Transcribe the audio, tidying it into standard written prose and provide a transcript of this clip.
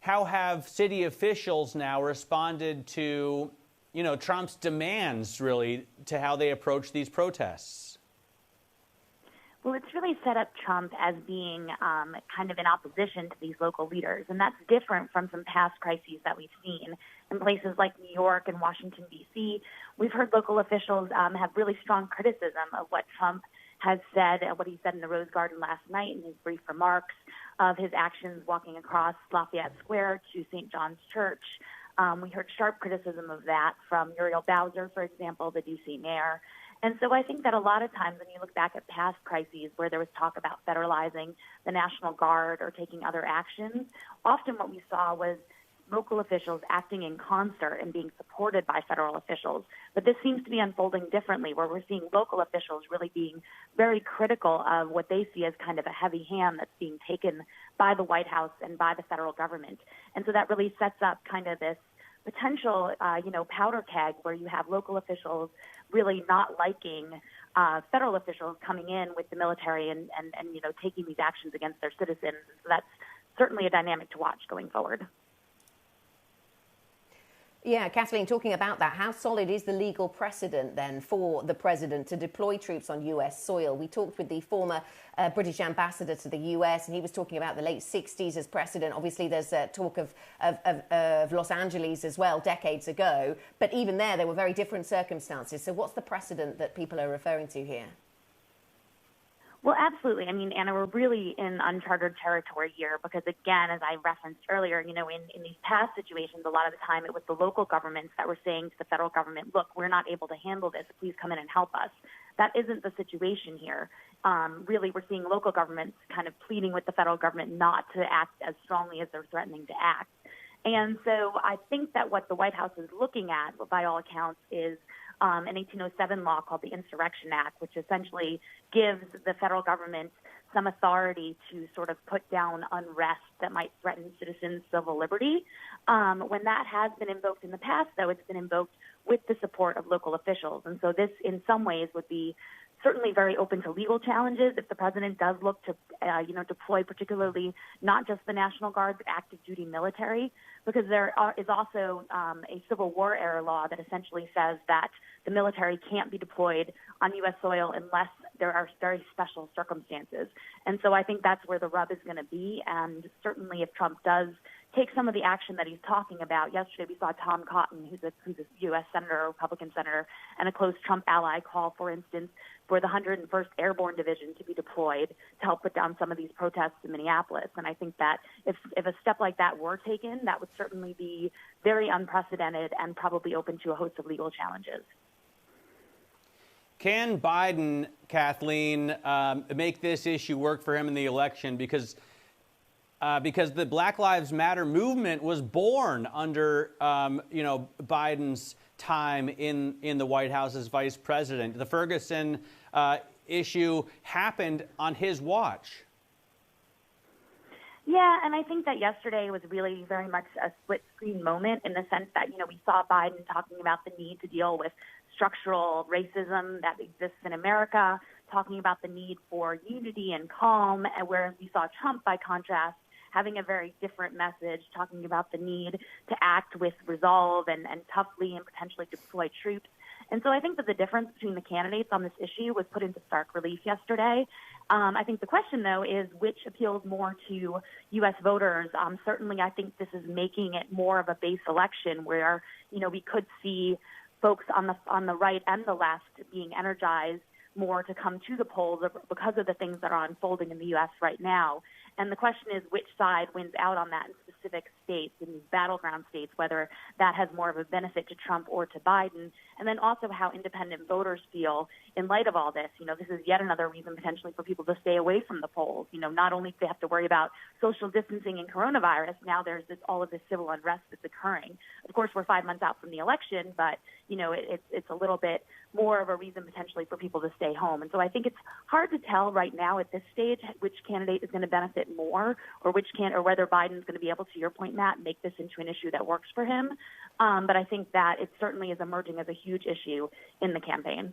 how have city officials now responded to, Trump's demands, really, to how they approach these protests? Well, it's really set up Trump as being kind of in opposition to these local leaders. And that's different from some past crises that we've seen in places like New York and Washington, D.C. We've heard local officials have really strong criticism of what Trump has said, what he said in the Rose Garden last night in his brief remarks, of his actions walking across Lafayette Square to St. John's Church. We heard sharp criticism of that from Muriel Bowser, for example, the D.C. mayor. And so I think that a lot of times when you look back at past crises where there was talk about federalizing the National Guard or taking other actions, often what we saw was local officials acting in concert and being supported by federal officials. But this seems to be unfolding differently, where we're seeing local officials really being very critical of what they see as kind of a heavy hand that's being taken by the White House and by the federal government. And so that really sets up kind of this potential, powder keg where you have local officials really not liking federal officials coming in with the military and taking these actions against their citizens. So that's certainly a dynamic to watch going forward. Yeah, Kathleen, talking about that, how solid is the legal precedent then for the president to deploy troops on US soil? We talked with the former British ambassador to the US, and he was talking about the late 60s as precedent. Obviously, there's talk of Los Angeles as well, decades ago. But even there were very different circumstances. So what's the precedent that people are referring to here? Well, absolutely. I mean, Anna, we're really in uncharted territory here because, again, as I referenced earlier, in these past situations, a lot of the time it was the local governments that were saying to the federal government, look, we're not able to handle this. Please come in and help us. That isn't the situation here. Really, we're seeing local governments kind of pleading with the federal government not to act as strongly as they're threatening to act. And so I think that what the White House is looking at, by all accounts, is an 1807 law called the Insurrection Act, which essentially gives the federal government some authority to sort of put down unrest that might threaten citizens' civil liberty. When that has been invoked in the past, though, it's been invoked with the support of local officials. And so this, in some ways, would be certainly very open to legal challenges if the president does look to, deploy particularly not just the National Guard, but active duty military, because there is also a Civil War era law that essentially says that the military can't be deployed on U.S. soil unless there are very special circumstances. And so I think that's where the rub is going to be. And certainly if Trump does take some of the action that he's talking about. Yesterday we saw Tom Cotton, who's a U.S. senator, a Republican senator, and a close Trump ally, call, for instance, for the 101st Airborne Division to be deployed to help put down some of these protests in Minneapolis. And I think that if a step like that were taken, that would certainly be very unprecedented and probably open to a host of legal challenges. Can Biden, Kathleen, make this issue work for him in the election? Because the Black Lives Matter movement was born under, Biden's time in the White House as vice president. The Ferguson issue happened on his watch. Yeah, and I think that yesterday was really very much a split-screen moment in the sense that, we saw Biden talking about the need to deal with structural racism that exists in America, talking about the need for unity and calm, and whereas we saw Trump, by contrast, having a very different message, talking about the need to act with resolve and toughly and potentially deploy troops. And so I think that the difference between the candidates on this issue was put into stark relief yesterday. I think the question, though, is which appeals more to U.S. voters. Certainly, I think this is making it more of a base election where, we could see folks on the right and the left being energized more to come to the polls because of the things that are unfolding in the U.S. right now. And the question is which side wins out on that in specific states, in these battleground states, whether that has more of a benefit to Trump or to Biden, and then also how independent voters feel in light of all this. This is yet another reason potentially for people to stay away from the polls. Not only do they have to worry about social distancing and coronavirus, now there's all of this civil unrest that's occurring. Of course, we're 5 months out from the election, but, it's a little bit more of a reason potentially for people to stay home. And so I think it's hard to tell right now at this stage which candidate is going to benefit more or whether Biden's going to be able, to your point, Matt, make this into an issue that works for him. But I think that it certainly is emerging as a huge issue in the campaign.